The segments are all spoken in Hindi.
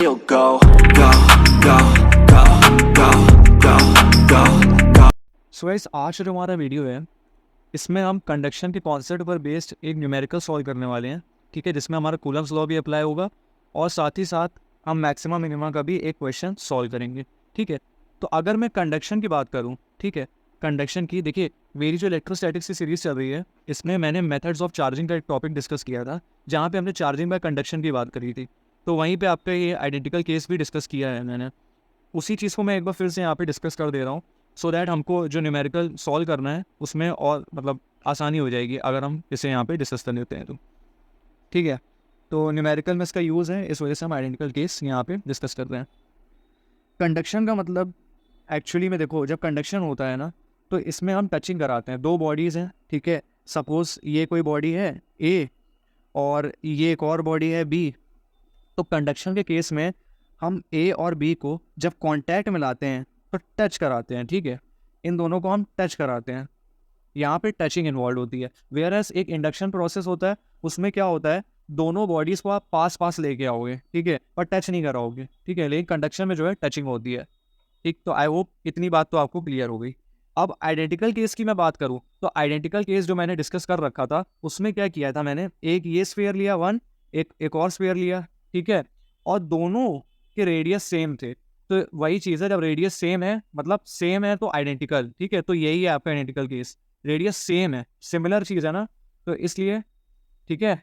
You'll go, go, go, go, go, go, go, go. So guys आज जो हमारा वीडियो है इसमें हम कंडक्शन के कॉन्सेप्ट पर बेस्ड एक न्यूमेरिकल सॉल्व करने वाले हैं, ठीक है, जिसमें हमारा कूलम्स लॉ भी अप्लाई होगा और साथ ही साथ हम मैक्सिमम मिनिमम का भी एक क्वेश्चन सॉल्व करेंगे, ठीक है। तो अगर मैं कंडक्शन की बात करूं, ठीक है, कंडक्शन की देखिए मेरी जो इलेक्ट्रोस्टैटिक्स की सीरीज चल रही है इसमें मैंने मेथड्स ऑफ चार्जिंग का एक टॉपिक डिस्कस किया था जहाँ पे हमने चार्जिंग बाय कंडक्शन की बात करी थी। तो वहीं पे आपका ये आइडेंटिकल केस भी डिस्कस किया है मैंने, उसी चीज़ को मैं एक बार फिर से यहाँ पे डिस्कस कर दे रहा हूँ सो दैट हमको जो न्यूमेरिकल सॉल्व करना है उसमें और मतलब आसानी हो जाएगी अगर हम इसे यहाँ पे डिस्कस कर लेते हैं तो, ठीक है। तो न्यूमेरिकल में इसका यूज़ है, इस वजह से हम आइडेंटिकल केस यहाँ पे डिस्कस कर रहे हैं। कंडक्शन का मतलब एक्चुअली में देखो जब कंडक्शन होता है ना तो इसमें हम टचिंग कराते हैं, दो बॉडीज़ हैं, ठीक है। सपोज़ ये कोई बॉडी है ए और ये एक और बॉडी है बी। तो कंडक्शन के केस में हम ए और बी को जब कांटेक्ट में लाते हैं तो टच कराते हैं, ठीक है। इन दोनों को हम टच कराते हैं, यहाँ पे टचिंग इन्वॉल्व होती है। वेयर एज एक इंडक्शन प्रोसेस होता है उसमें क्या होता है दोनों बॉडीज को आप पास पास लेके आओगे, ठीक है, पर टच नहीं कराओगे, ठीक है। लेकिन कंडक्शन में जो है टचिंग होती है, ठीक। तो आई होप इतनी बात तो आपको क्लियर हो गई। अब आइडेंटिकल केस की मैं बात करूं तो आइडेंटिकल केस जो मैंने डिस्कस कर रखा था उसमें क्या किया था मैंने, एक ये स्फीयर लिया वन, एक और स्फीयर लिया, ठीक है, और दोनों के रेडियस सेम थे। तो वही चीज़ है जब रेडियस सेम है मतलब सेम है तो आइडेंटिकल, ठीक है। तो यही है आपका आइडेंटिकल केस, रेडियस सेम है, सिमिलर चीज़ है ना, तो इसलिए, ठीक है।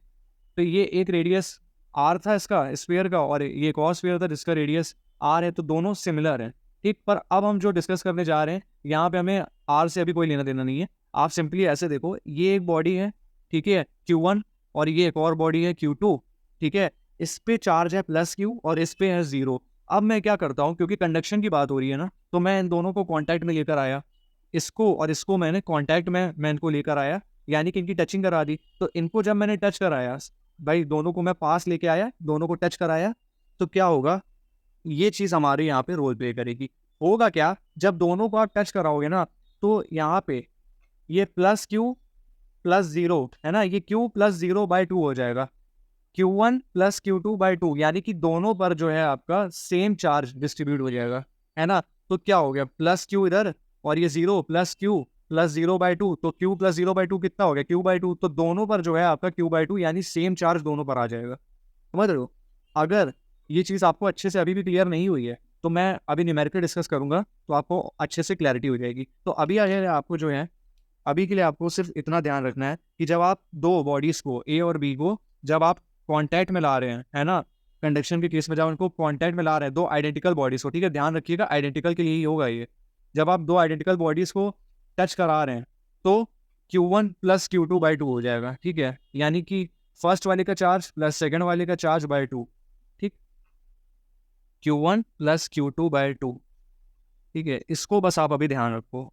तो ये एक रेडियस आर था इसका स्फीयर का और ये एक और स्फीयर था जिसका रेडियस आर है, तो दोनों सिमिलर हैं, ठीक। पर अब हम जो डिस्कस करने जा रहे हैं यहाँ पे हमें आर से अभी कोई लेना देना नहीं है। आप सिंपली ऐसे देखो ये एक बॉडी है, ठीक है, Q1, और ये एक और बॉडी है Q2, ठीक है। इस पे चार्ज है प्लस Q और इस पे है 0। अब मैं क्या करता हूँ क्योंकि कंडक्शन की बात हो रही है ना तो मैं इन दोनों को कॉन्टैक्ट में लेकर आया, इसको और इसको मैंने कॉन्टैक्ट में मैं इनको लेकर आया, यानी कि इनकी टचिंग करा दी। तो इनको जब मैंने टच कराया भाई, दोनों को मैं पास लेके आया, दोनों को टच कराया, तो क्या होगा ये चीज़ हमारे यहाँ पे रोल प्ले करेगी। होगा क्या जब दोनों को आप टच कराओगे ना तो यहाँ पे ये प्लस Q प्लस 0 है ना, ये Q प्लस 0/2 हो जाएगा, Q1 प्लस Q2/2, यानी कि दोनों पर जो है आपका सेम चार्ज डिस्ट्रीब्यूट हो जाएगा, है ना। तो क्या हो गया प्लस Q इधर और ये 0 प्लस Q प्लस 0/2, तो Q प्लस 0/2 कितना हो गया Q/2, तो दोनों पर जो है आपका Q/2 यानी सेम चार्ज दोनों पर आ जाएगा, समझ रहे हो। अगर ये चीज़ आपको अच्छे से अभी भी क्लियर नहीं हुई है तो मैं अभी न्यूमेरिकल डिस्कस करूंगा तो आपको अच्छे से क्लैरिटी हो जाएगी। तो अभी आगे आपको जो है अभी के लिए आपको सिर्फ इतना ध्यान रखना है कि जब आप दो बॉडीज को ए और बी को जब आप कांटेक्ट में ला रहे हैं, है ना, कंडक्शन के केस में जब उनको कांटेक्ट में ला रहे हैं दो आइडेंटिकल बॉडीज को, ठीक है, ध्यान रखिएगा आइडेंटिकल के लिए ही होगा ये। जब आप दो आइडेंटिकल बॉडीज को टच करा रहे हैं तो Q1 प्लस Q2/2 हो जाएगा, ठीक है, यानी कि फर्स्ट वाले का चार्ज प्लस सेकेंड वाले का चार्ज बाय 2, ठीक, Q1 प्लस Q2/2, ठीक है। इसको बस आप अभी ध्यान रखो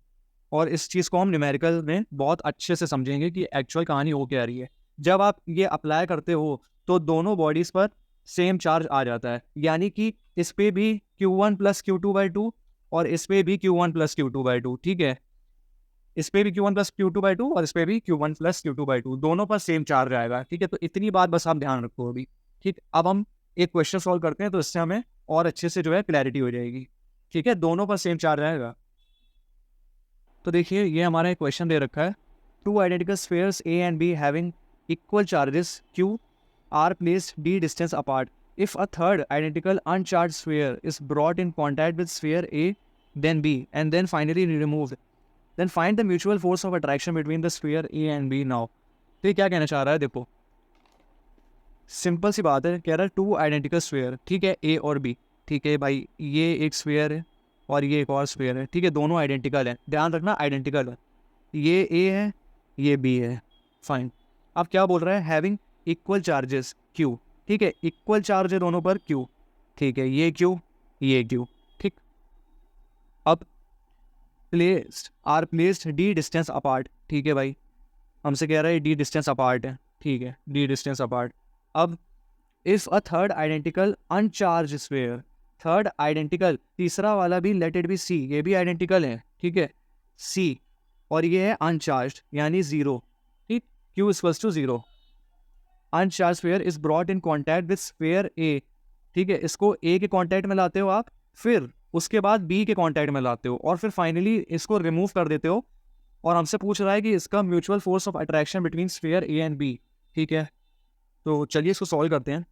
और इस चीज़ को हम न्यूमेरिकल में बहुत अच्छे से समझेंगे कि एक्चुअल कहानी हो क्या रही है। जब आप ये अप्लाई करते हो तो दोनों बॉडीज़ पर सेम चार्ज आ जाता है, यानी कि इस पे भी Q1 प्लस Q2/2 और इस पे भी Q1 प्लस Q2/2, ठीक है। इस पे भी Q1 प्लस Q2/2 और इस पे भी Q1 प्लस Q2/2, दोनों पर सेम चार्ज आएगा, ठीक है। तो इतनी बात बस आप ध्यान रखो अभी, ठीक। अब हम एक क्वेश्चन सॉल्व करते हैं तो इससे हमें और अच्छे से जो है क्लैरिटी हो जाएगी, ठीक है, दोनों पर सेम चार्ज आएगा। तो देखिए ये हमारा एक क्वेश्चन दे रखा है, two identical spheres A and be having equal charges Q are placed d distance apart. If a third identical uncharged sphere is brought in contact with sphere A, then B, and then finally removed, then find the mutual force of attraction between the sphere A and B now. तो ये क्या कहना चाह रहा है देखो, सिंपल सी बात है, कह रहा है टू आइडेंटिकल स्फीयर, ठीक है, ए और बी, ठीक है भाई, ये एक स्फीयर है और ये एक और स्फीयर है, ठीक है, दोनों आइडेंटिकल है, ध्यान रखना आइडेंटिकल है, ये ए है ये बी है, फाइन। अब क्या बोल रहा है, हैविंग इक्वल चार्जेस Q, ठीक है, इक्वल चार्ज है दोनों पर Q, ठीक है, ये Q, ठीक। अब प्लेस्ड D डिस्टेंस अपार्ट, ठीक है भाई, हमसे कह रहा है D डिस्टेंस अपार्ट है, ठीक है, D डिस्टेंस अपार्ट। अब if a third identical uncharged sphere, third identical तीसरा वाला भी लेट इट बी C, ये भी आइडेंटिकल है, ठीक है, C, और ये है अनचार्ज यानी 0, ठीक, Q equals to 0, uncharged sphere is brought in contact with sphere A, ठीक है, इसको ए के कॉन्टैक्ट में लाते हो आप, फिर उसके बाद बी के कॉन्टैक्ट में लाते हो और फिर फाइनली इसको रिमूव कर देते हो और हमसे पूछ रहा है कि इसका mutual force of attraction between sphere A and B. ठीक है, तो चलिए इसको सॉल्व करते हैं।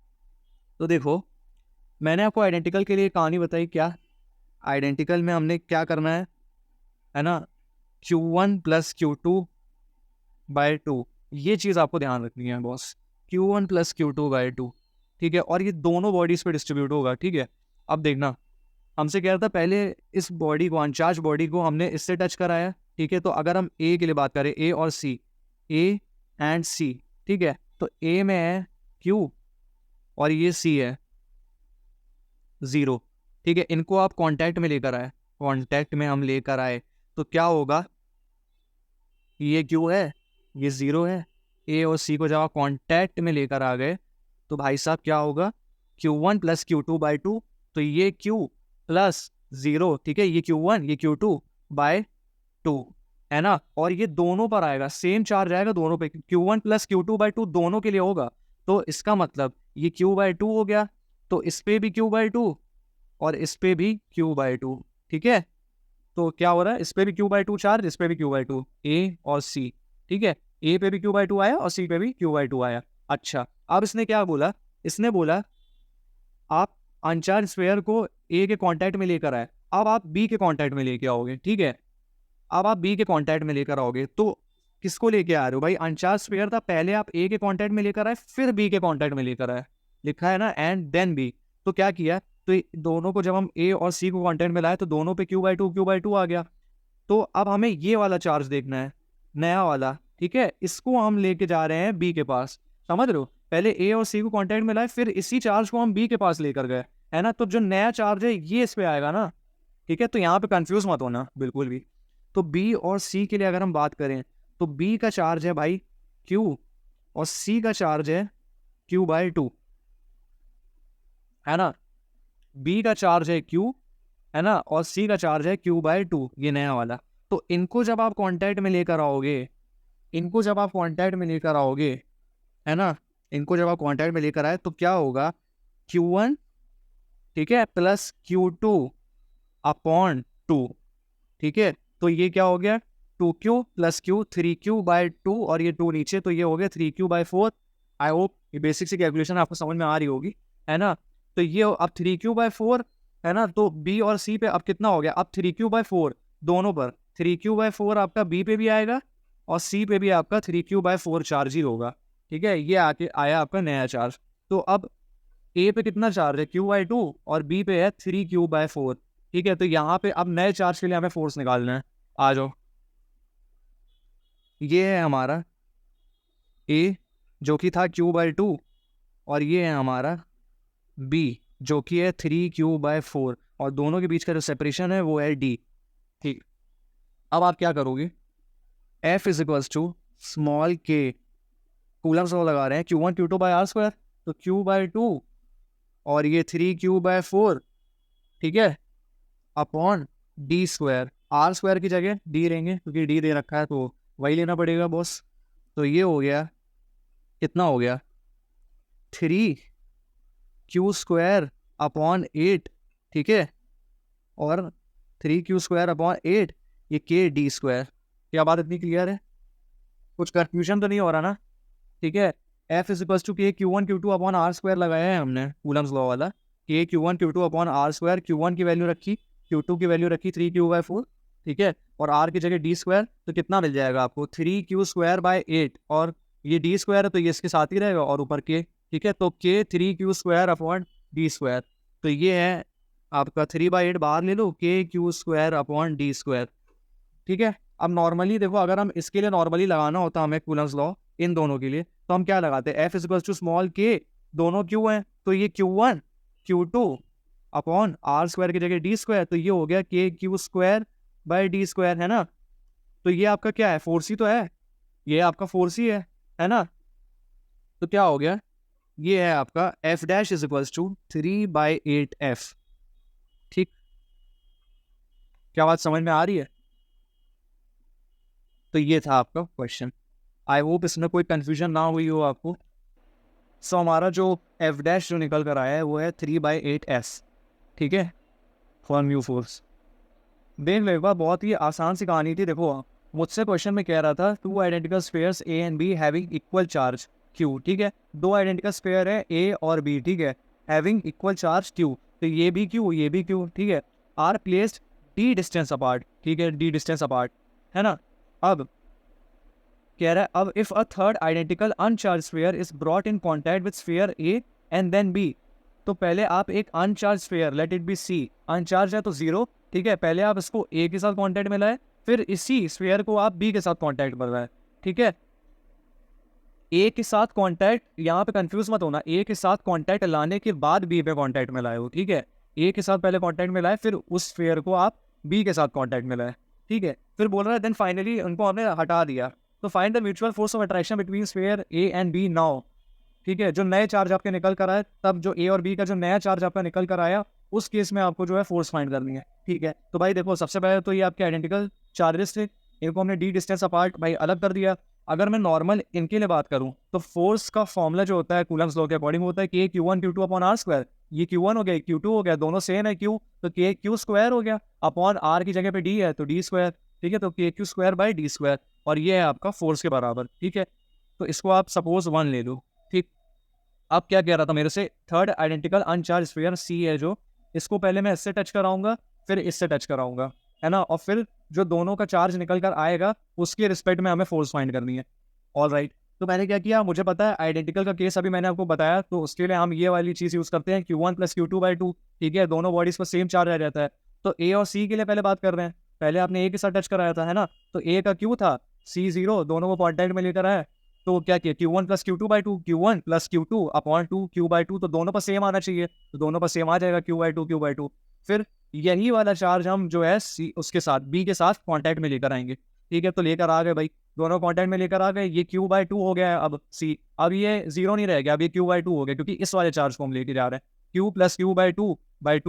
तो देखो, मैंने आपको आइडेंटिकल के लिए कहानी बताई। क्या आइडेंटिकल में हमने क्या करना है ना, Q1 प्लस Q2/2, ये चीज़ आपको ध्यान रखनी है बॉस, Q1 प्लस Q2/2। ठीक है, और ये दोनों बॉडीज पे डिस्ट्रीब्यूट होगा। ठीक है, अब देखना, हमसे कह रहा था पहले इस बॉडी को, अनचार्ज बॉडी को हमने इससे टच कराया। ठीक है, तो अगर हम ए के लिए बात करें, ए और सी, ए एंड सी, ठीक है, तो ए में है Q और ये सी है 0। ठीक है, इनको आप कांटेक्ट में लेकर आए, कांटेक्ट में हम लेकर आए तो क्या होगा, ये Q है, ये 0 है। ए और सी को जब आप कांटेक्ट में लेकर आ गए तो भाई साहब क्या होगा, Q1 प्लस Q2/2, तो ये Q प्लस 0, ठीक है, ये Q1 ये Q2/2 है ना, और ये दोनों पर आएगा, सेम चार्ज आएगा दोनों पे, Q1 प्लस Q2/2 दोनों के लिए होगा। तो इसका मतलब ये Q/2 हो गया, तो इस पे भी Q/2 और इस पे भी Q/2। ठीक है, तो क्या हो रहा है, इस पे भी Q/2 चार्ज, इस पे भी Q/2, ए और सी। ठीक है, ए पे भी Q/2 आया और सी पे भी Q/2 आया। अच्छा, अब इसने क्या बोला, इसने बोला आप अनचार्ज स्फीयर को ए के कांटेक्ट में लेकर आए, अब आप बी के कांटेक्ट में लेके आओगे। ठीक है, अब आप बी के कांटेक्ट में लेकर आओगे तो किसको लेके आ रहे हो भाई, अनचार्ज स्फीयर था, पहले आप ए के कांटेक्ट में लेकर आए फिर बी के कांटेक्ट में लेकर आए, लिखा है ना एंड देन बी। तो क्या किया, तो दोनों को जब हम ए और सी को कांटेक्ट में लाए तो दोनों पे Q/2 आ गया। तो अब हमें ये वाला चार्ज देखना है, नया वाला। ठीक है, इसको हम लेके जा रहे हैं बी के पास, समझ रहे हो, पहले ए और सी को कांटेक्ट में लाए फिर इसी चार्ज को हम बी के पास लेकर गए, है ना, तो जो नया चार्ज है ये इस पे आएगा ना। ठीक है, तो यहाँ पे कंफ्यूज मत होना बिल्कुल भी। तो बी और सी के लिए अगर हम बात करें तो बी का चार्ज है भाई Q और सी का चार्ज है Q/2, है ना, बी का चार्ज है Q, है ना, और सी का चार्ज है Q/2, ये नया वाला। तो इनको जब आप कांटेक्ट में लेकर आओगे, इनको जब आप कांटेक्ट में लेकर आओगे, है ना, इनको जब आप कांटेक्ट में लेकर आए तो क्या होगा, Q1, ठीक है, प्लस Q2/2। ठीक है, तो ये क्या हो गया, 2Q प्लस Q, 3Q/2, और ये 2 नीचे, तो ये हो गया 3Q/4। आई होप ये बेसिक सी कैलकुलेशन आपको समझ में आ रही होगी, है ना। तो ये अब 3Q/4 है ना, तो बी और सी पे अब कितना हो गया, अब 3Q/4 दोनों पर, 3Q/4 आपका बी पे भी आएगा और सी पे भी आपका 3Q/4 चार्ज ही होगा। ठीक है, ये आके आया आपका नया चार्ज। तो अब ए पे कितना चार्ज है, Q/2, और बी पे है 3Q/4। ठीक है, तो यहाँ पे अब नए चार्ज के लिए हमें फोर्स निकालना है। आ जाओ, ये है हमारा ए जो कि था Q/2, और ये है हमारा बी जो कि है 3Q/4, और दोनों के बीच का जो सेपरेशन है वो है D। ठीक, अब आप क्या करोगे, F is equals to small k, Coulomb's law लगा रहे हैं, Q1 Q2/r², तो Q/2 और ये 3Q/4, ठीक है, अपॉन D², R² की जगह D लेंगे क्योंकि D दे रखा है तो वही लेना पड़ेगा बॉस। तो ये हो गया, कितना हो गया, 3Q²/8, ठीक है, और 3Q²/8, ये KD²। क्या बात इतनी क्लियर है, कुछ कंफ्यूजन तो नहीं हो रहा ना। ठीक है, F is equals to k Q1 Q2/r² लगाया है हमने, कूलम्स लॉ वाला, के Q1 Q2/r², Q1 की वैल्यू रखी, Q2 की वैल्यू रखी 3Q/4, ठीक है, और R की जगह D², तो कितना मिल जाएगा आपको, 3Q²/8, और ये D² है तो ये इसके साथ ही रहेगा, और ऊपर के, ठीक है, तो K 3Q²/D², तो ये है आपका 3/8, बाहर ले लो, KQ²/D²। ठीक है, अब नॉर्मली देखो, अगर हम इसके लिए नॉर्मली लगाना होता हमें कूलम्स लॉ इन दोनों के लिए, तो हम क्या लगाते हैं, F is equals to small k, दोनों Q हैं तो ये Q1 Q2/r² की जगह D², तो ये हो गया KQ²/D², है ना। तो ये आपका क्या है, फोर्स ही तो है, ये आपका फोर्स ही है ना। तो क्या हो गया, ये है आपका F' is equals to 3/8F। ठीक, क्या बात समझ में आ रही है। तो ये था आपका क्वेश्चन, आई होप इसमें कोई कंफ्यूजन ना हुई हो आपको। सो हमारा जो एफ डैश जो निकल कर आया है वो है 3/8s, ठीक है, फॉर म्यू फोर्स। देख लो एक बार, बहुत ही आसान सी कहानी थी। देखो मुझसे क्वेश्चन में कह रहा था 2 identical spheres A and be having equal charge Q, ठीक है, 2 आइडेंटिकल स्फीयर है ए और बी, ठीक है, हैविंग इक्वल चार्ज क्यू, तो ये भी क्यू ये भी क्यू, ठीक है, are placed d distance apart, ठीक है, डी डिस्टेंस अपार्ट, है ना। अब कह रहा है अब if a third identical uncharged sphere is brought in contact with sphere A and then B, तो पहले आप एक uncharged sphere, let it be C, uncharged है तो जीरो, ठीक है, पहले आप इसको ए के साथ कॉन्टैक्ट में लाए, फिर इसी स्फीयर को आप बी के साथ कॉन्टैक्ट में लाए, ठीक है। ए के साथ कॉन्टैक्ट, यहाँ पे कंफ्यूज मत होना, ए के साथ कॉन्टैक्ट लाने के बाद बी पे कॉन्टैक्ट में लाए हो, ठीक है, ए के साथ पहले कॉन्टैक्ट में लाए, फिर उस स्फीयर को आप बी के साथ कॉन्टैक्ट में लाए, ठीक है, फिर बोल रहा है देन फाइनली उनको हमने हटा दिया, तो find the mutual force of attraction between sphere A and B now, ठीक है, जो नए चार्ज आपके निकल कर आए, तब जो ए और बी का जो नया चार्ज आपका निकल कर आया, उस केस में आपको जो है फोर्स फाइंड करनी है, ठीक है। तो भाई देखो सबसे पहले तो ये आपके आइडेंटिकल चार्जेस थे, इनको हमने डी डिस्टेंस अपार्ट भाई अलग कर दिया। अगर मैं नॉर्मल इनके लिए बात करूं तो फोर्स का फॉर्मूला जो होता है कूलम्स लॉ के अकॉर्डिंग होता है कि Q1 Q2 upon are square, ये Q1 हो गया Q2 हो गया, दोनों सेम है Q, तो के क्यू स्क्वायर हो गया, अपॉन आर की जगह पे डी है तो डी स्क्वायर, ठीक है, तो के Q square by D square, और ये है आपका फोर्स के बराबर, ठीक है। तो इसको आप सपोज 1 ले लो, ठीक। अब क्या कह रहा था मेरे से, थर्ड आइडेंटिकल अनचार्ज स्फीयर सी है जो, इसको पहले मैं इससे टच कराऊंगा, फिर इससे टच कराऊंगा, है ना, और फिर जो दोनों का चार्ज निकल कर आएगा उसके रिस्पेक्ट में हमें फोर्स फाइंड करनी है। ऑल राइट, तो मैंने क्या किया, मुझे पता है आइडेंटिकल का केस अभी मैंने आपको बताया, तो उसके लिए हम ये वाली चीज़ यूज़ करते हैं Q1 + Q2/2, ठीक है, दोनों बॉडीज पर सेम चार्ज आ जाता है। तो ए और सी के लिए पहले बात कर रहे हैं, पहले आपने ए के साथ टच कराया था, है ना, तो ए का क्यू था, सी 0, दोनों को कॉन्टैक्ट में लेकर आया, तो क्या किया Q1 + Q2/2, Q1 + Q2 upon 2 Q/2, तो दोनों पर सेम आना चाहिए, तो दोनों पर सेम आ जाएगा Q/2 फिर यही वाला चार्ज हम जो है सी उसके साथ बी के साथ कॉन्टैक्ट में लेकर आएंगे, ठीक है, तो लेकर आ गए भाई, दोनों कॉन्टैक्ट में लेकर आ गए, ये Q/2 हो गया है अब सी, अब ये 0 नहीं रह गया, अब ये Q/2 हो गया, क्योंकि इस वाले चार्ज को हम लेके जा रहे हैं, Q + Q/2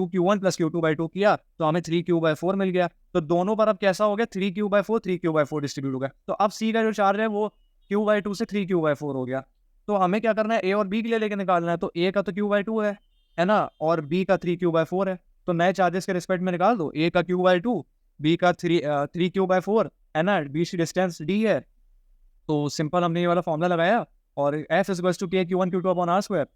Q1 + Q2/2 किया तो हमें 3Q/4 मिल गया, तो दोनों पर अब कैसा हो गया 3Q/4 डिस्ट्रीब्यूट हो गया, तो अब सी का जो चार्ज है वो Q/2 से 3Q/4 हो गया। तो हमें क्या करना है, ए और बी के लिए लेके निकालना है, तो ए का तो Q/2 है ना, और बी का 3Q/4 है, तो नए चार्जेस के रिस्पेक्ट में निकाल दो, ए का Q/2, बी का 3Q/4, है ना, बीच की डिस्टेंस डी है, तो सिंपल हमने ये वाला फॉर्मूला लगाया, और F is equals to k Q1 Q2 upon are square,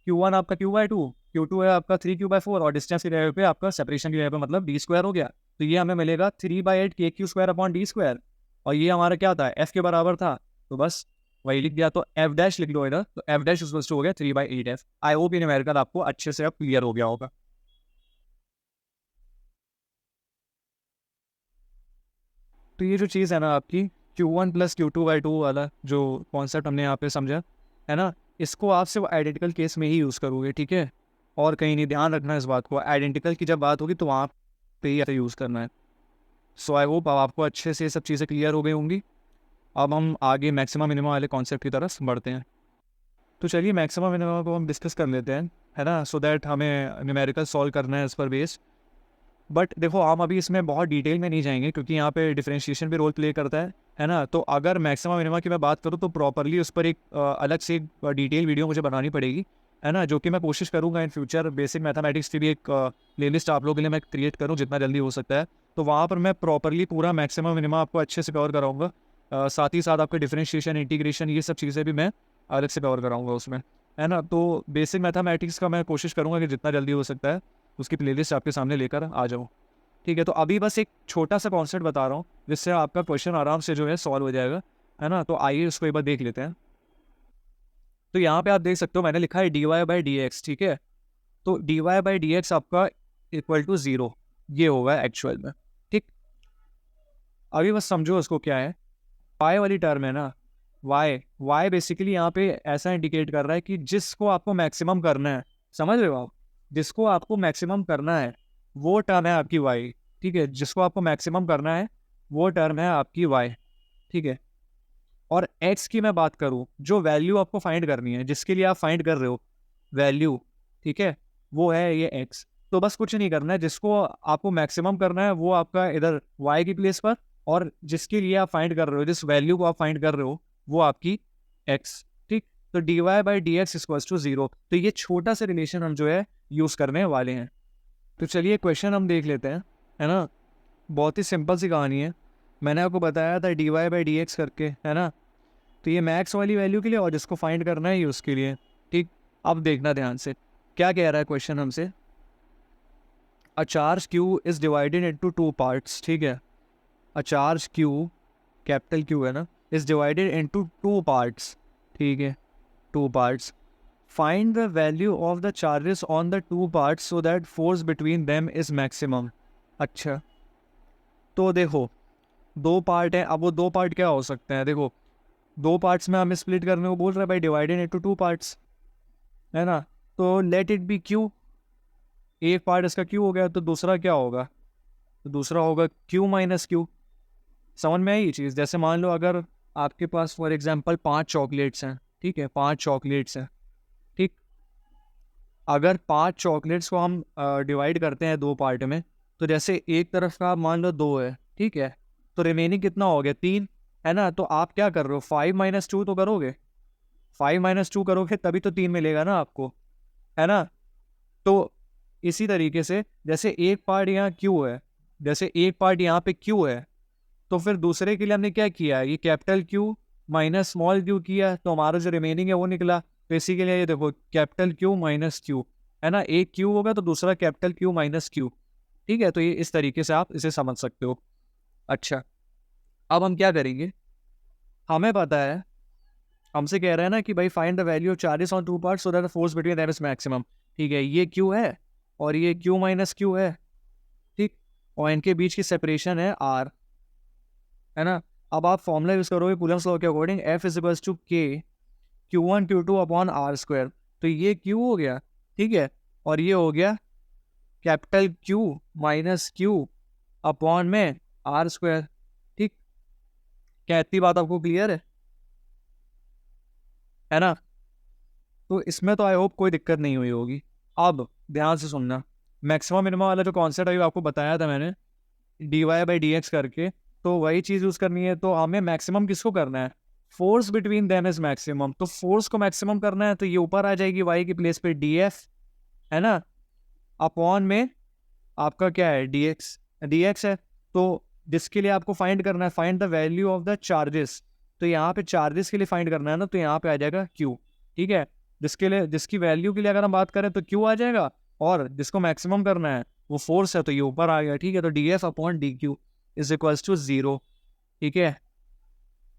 Q1 आपका Q/2, Q2 है आपका 3Q/4, और डिस्टेंस की जगह पे आपका सेपरेशन की जगह पे मतलब डी स्क्वायर हो गया, तो ये हमें मिलेगा 3/8 KQ² अपॉन डी स्क्वायर, और ये हमारा क्या था, एफ के बराबर था, तो बस वही लिख दिया, तो एफ डैश लिख लो इधर, तो एफ डैश इक्वल्स टू हो गया 3/8f। आई होप ये न्यूमेरिकल आपको अच्छे से अब क्लियर हो गया होगा। तो ये जो चीज़ है ना आपकी Q1 + Q2/2 वाला जो कॉन्सेप्ट हमने यहाँ पे समझा, है ना, इसको आप सिर्फ आइडेंटिकल केस में ही यूज़ करोगे, ठीक है, और कहीं नहीं, ध्यान रखना इस बात को, आइडेंटिकल की जब बात होगी तो वहाँ पे ही ऐसे यूज़ करना है। सो आई होप अब आपको अच्छे से ये सब चीज़ें क्लियर हो गई होंगी। अब हम आगे मैक्सिमम मिनिमम वाले कॉन्सेप्ट की तरफ बढ़ते हैं। तो चलिए मैक्सिमम मिनिमम को हम डिस्कस कर लेते हैं, है ना, सो दैट हमें न्यूमेरिकल सॉल्व करना है इस पर बेस्ड। बट देखो हम अभी इसमें बहुत डिटेल में नहीं जाएंगे, क्योंकि यहाँ पे डिफरेंशिएशन भी रोल प्ले करता है ना, तो अगर मैक्सिमम मिनिमम की मैं बात करूँ तो प्रॉपरली उस पर एक अलग से एक डिटेल वीडियो मुझे बनानी पड़ेगी, है ना, जो कि मैं कोशिश करूँगा इन फ्यूचर बेसिक मैथमेटिक्स की भी एक प्लेलिस्ट आप लोगों के लिए मैं क्रिएट करूँ जितना जल्दी हो सकता है, तो वहाँ पर मैं प्रॉपरली पूरा मैक्सिमम मिनिमम आपको अच्छे से कवर कराऊँगा, साथ ही साथ आपके डिफरेंशिएशन, इंटीग्रेशन, ये सब चीज़ें भी मैं अलग से कवर कराऊँगा उसमें, है ना। तो बेसिक मैथमेटिक्स का मैं कोशिश करूँगा कि जितना जल्दी हो सकता है उसकी प्लेलिस्ट आपके सामने लेकर आ जाऊँ, ठीक है। तो अभी बस एक छोटा सा कॉन्सेप्ट बता रहा हूँ जिससे आपका क्वेश्चन आराम से जो है सॉल्व हो जाएगा, है ना, तो आइए उसको एक बार देख लेते हैं। तो यहाँ पे आप देख सकते हो मैंने लिखा है dy/dx, ठीक है, तो dy/dx आपका इक्वल टू 0 ये होगा एक्चुअल में, ठीक। अभी बस समझो उसको क्या है, y वाली टर्म है ना, y बेसिकली यहाँ पे ऐसा इंडिकेट कर रहा है कि जिसको आपको मैक्सिमम करना है, समझ रहे हो आप, जिसको आपको मैक्सिमम करना है वो टर्म है आपकी y, ठीक है, जिसको आपको मैक्सिमम करना है वो टर्म है आपकी y, ठीक है। और x की मैं बात करूँ, जो वैल्यू आपको फाइंड करनी है, जिसके लिए आप फाइंड कर रहे हो वैल्यू, ठीक है, वो है ये x। तो बस कुछ नहीं करना है, जिसको आपको मैक्सिमम करना है वो आपका इधर y की प्लेस पर, और जिसके लिए आप फाइंड कर रहे हो, जिस वैल्यू को आप फाइंड कर रहे हो वो आपकी x, ठीक। तो dy by d x equals to 0। तो ये छोटा सा रिलेशन हम जो है यूज़ करने वाले हैं। तो चलिए क्वेश्चन हम देख लेते हैं, है ना। बहुत ही सिंपल सी कहानी है। मैंने आपको बताया था dy बाई डी एक्स करके, है ना। तो ये मैक्स वाली वैल्यू के लिए और जिसको फाइंड करना है ये उसके लिए, ठीक। अब देखना ध्यान से क्या कह रहा है क्वेश्चन हमसे। A charge Q is divided into two parts, ठीक है। A charge Q, capital Q है ना, is divided into two parts, ठीक है, two parts. Find the value of the charges on the two parts so that force between them is maximum. अच्छा, तो देखो दो पार्ट हैं। अब वो दो पार्ट क्या हो सकते हैं, देखो दो पार्ट्स में हमें स्प्लिट करने को बोल रहा है भाई, डिवाइडेड इनटू टू पार्ट्स, है ना। तो लेट इट बी क्यू, एक पार्ट इसका क्यू हो गया, तो दूसरा क्या होगा, तो दूसरा होगा क्यू माइनस क्यू। समझ में आई ये चीज़। जैसे मान लो अगर आपके पास फॉर एग्जांपल 5 चॉकलेट्स हैं, ठीक है, 5 चॉकलेट्स हैं, ठीक। अगर 5 चॉकलेट्स को हम डिवाइड करते हैं दो पार्ट में, तो जैसे एक तरफ का मान लो 2 है, ठीक है, तो रिमेनिंग कितना हो गया 3, है ना। तो आप क्या कर रहे हो, 5 माइनस 2 तो करोगे, 5 माइनस 2 करोगे तभी तो 3 मिलेगा ना आपको, है ना। तो इसी तरीके से जैसे एक पार्ट यहाँ क्यू है, जैसे एक पार्ट यहाँ पे क्यू है, तो फिर दूसरे के लिए हमने क्या किया है, ये capital Q minus small Q किया, तो हमारा जो रिमेनिंग है वो निकला। तो इसी के लिए ये देखो कैपिटल क्यू माइनस क्यू, है ना, एक क्यू होगा तो दूसरा कैपिटल क्यू माइनस क्यू, ठीक है। तो ये इस तरीके से आप इसे समझ सकते हो। अच्छा, अब हम क्या करेंगे, हमें पता है, हमसे कह रहा है ना कि भाई find the value of charges on two parts so that the force between them is maximum, ठीक है। ये क्यू है और ये क्यू माइनस क्यू है, ठीक, और इनके बीच की सेपरेशन है आर, है ना। अब आप फॉर्मूला यूज करोगे कूलम्स लॉ के according, F is equals to k Q1 Q2 upon are square. तो ये Q हो गया, ठीक है, और ये हो गया capital Q minus Q upon में आर स्क्वायर, ठीक। क्या इतनी बात आपको क्लियर है ना। तो इसमें तो आई होप कोई दिक्कत नहीं हुई होगी। अब ध्यान से सुनना, मैक्सिमम मिनिमम वाला जो कॉन्सेप्ट अभी आपको बताया था मैंने, d y by d x करके, तो वही चीज़ यूज़ करनी है। तो हमें मैक्सिमम किसको करना है, force between them is maximum. तो फोर्स को मैक्सिमम करना है, तो ये ऊपर आ जाएगी वाई की प्लेस पे डी एफ, है ना, अपॉन में आपका क्या है डी एक्स है। तो जिसके लिए आपको फाइंड करना है, find the value of the charges, तो यहाँ पे चार्जेस के लिए फाइंड करना है ना, तो यहाँ पे आ जाएगा क्यू, ठीक है। जिसके लिए, जिसकी वैल्यू के लिए अगर हम बात करें तो क्यू आ जाएगा, और जिसको मैक्सिमम करना है वो फोर्स है, तो ये ऊपर आ गया, ठीक है। तो d F upon d Q is equals to 0, ठीक है।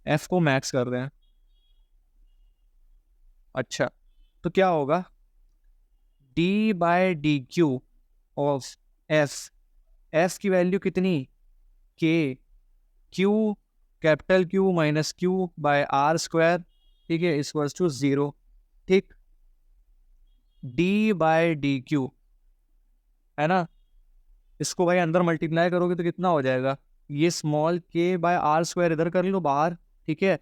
एफ को मैक्स कर रहे हैं। अच्छा, तो क्या होगा, d by d Q of F, F की वैल्यू कितनी, k, q capital Q minus q by r square, ठीक है, इक्वल्स टू 0, ठीक। डी बाय डी क्यू, है ना, इसको भाई अंदर मल्टीप्लाई करोगे तो कितना हो जाएगा, ये स्मॉल के बाय आर स्क्वायर इधर कर लो बाहर, ठीक है।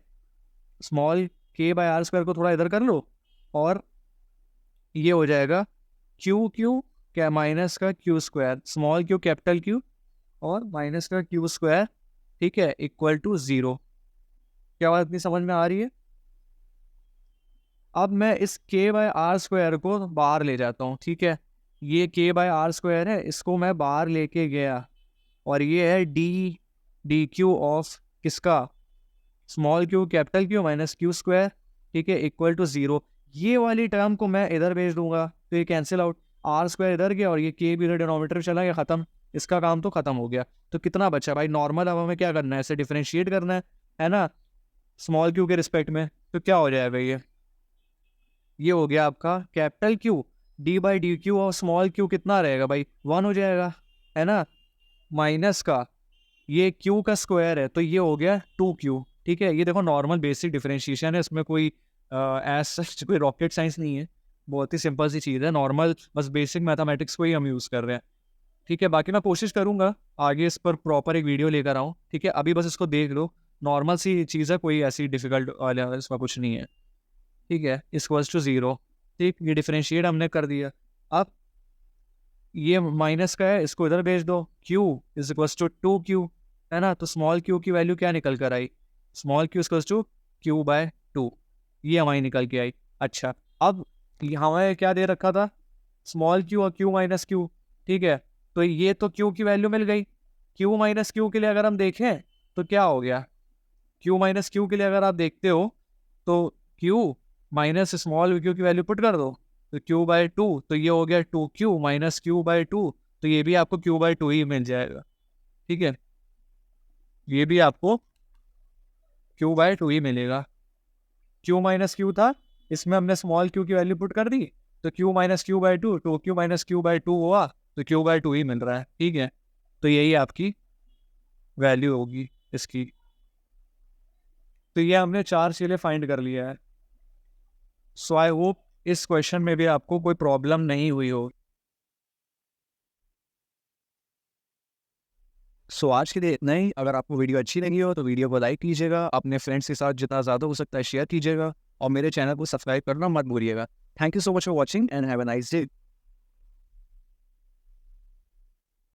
स्मॉल के बाय आर स्क्वायर को थोड़ा इधर कर लो, और ये हो जाएगा क्यू क्यू क्या माइनस का Q square, small Q capital Q और माइनस का क्यू स्क्वायर, ठीक है, इक्वल टू 0। क्या बात इतनी समझ में आ रही है। अब मैं इस के बाय आर स्क्वायर को बाहर ले जाता हूँ, ठीक है। ये के बाय आर स्क्वायर है, इसको मैं बाहर लेके गया, और ये है डी क्यू ऑफ किसका, small Q capital Q minus Q square, ठीक है, इक्वल टू 0। ये वाली टर्म को मैं इधर भेज दूंगा, तो ये कैंसिल आउट, आर स्क्वायर इधर गया और ये के भी इधर डिनोमिनेटर चला गया, खत्म, इसका काम तो खत्म हो गया। तो कितना बचा भाई, नॉर्मल अब हमें क्या करना है, इसे डिफरेंशिएट करना है ना, स्मॉल क्यू के रिस्पेक्ट में। तो क्या हो जाएगा, ये हो गया आपका capital Q D by D Q, और स्मॉल क्यू कितना रहेगा भाई, 1 हो जाएगा, है ना, माइनस का ये क्यू का स्क्वायर है, तो ये हो गया 2q, ठीक है। ये देखो नॉर्मल बेसिक डिफरेंशिएशन है, इसमें कोई सच कोई रॉकेट साइंस नहीं है, बहुत ही सिंपल सी चीज़ है, नॉर्मल बस बेसिक मैथमेटिक्स को ही हम यूज़ कर रहे हैं, ठीक है। बाकी मैं कोशिश करूँगा आगे इस पर प्रॉपर एक वीडियो लेकर आऊँ, ठीक है। अभी बस इसको देख लो, नॉर्मल सी चीज़ है, कोई ऐसी डिफिकल्ट वाला इसमें कुछ नहीं है, ठीक है। इक्वल्स टू 0, ठीक, ये डिफरेंशिएट हमने कर दिया। अब ये माइनस का है, इसको इधर भेज दो, q is equals to 2q, है ना। तो स्मॉल q की वैल्यू क्या निकल कर आई, small q equals to q by 2, ये हमारी निकल के आई। अच्छा, अब हमें क्या दे रखा था, स्मॉल क्यू और क्यू माइनस क्यू, ठीक है। तो ये तो क्यू की वैल्यू मिल गई। क्यू माइनस क्यू के लिए अगर हम देखें तो क्या हो गया, क्यू माइनस क्यू के लिए अगर आप देखते हो तो क्यू माइनस स्मॉल क्यू की वैल्यू पुट कर दो, तो क्यू बाई टू, तो ये हो गया two q minus q by two, तो ये भी आपको क्यू बाई टू ही मिल जाएगा, ठीक है। ये भी आपको क्यू बाई टू ही मिलेगा। क्यू माइनस क्यू था, इसमें हमने स्मॉल क्यू की वैल्यू पुट कर दी, तो q minus q by two, two q minus q by two हुआ, तो क्यू बाई टू ही मिल रहा है, ठीक है। तो यही आपकी वैल्यू होगी इसकी। तो ये हमने चार चीज़ें फाइंड कर लिया है। सो आई होप इस क्वेश्चन में भी आपको कोई प्रॉब्लम नहीं हुई हो। सो आज के लिए इतना ही। अगर आपको वीडियो अच्छी लगी हो तो वीडियो को लाइक कीजिएगा, अपने फ्रेंड्स के साथ जितना ज़्यादा हो सकता है शेयर कीजिएगा, और मेरे चैनल को सब्सक्राइब करना मत भूलिएगा। Thank you so much for watching and have a nice day.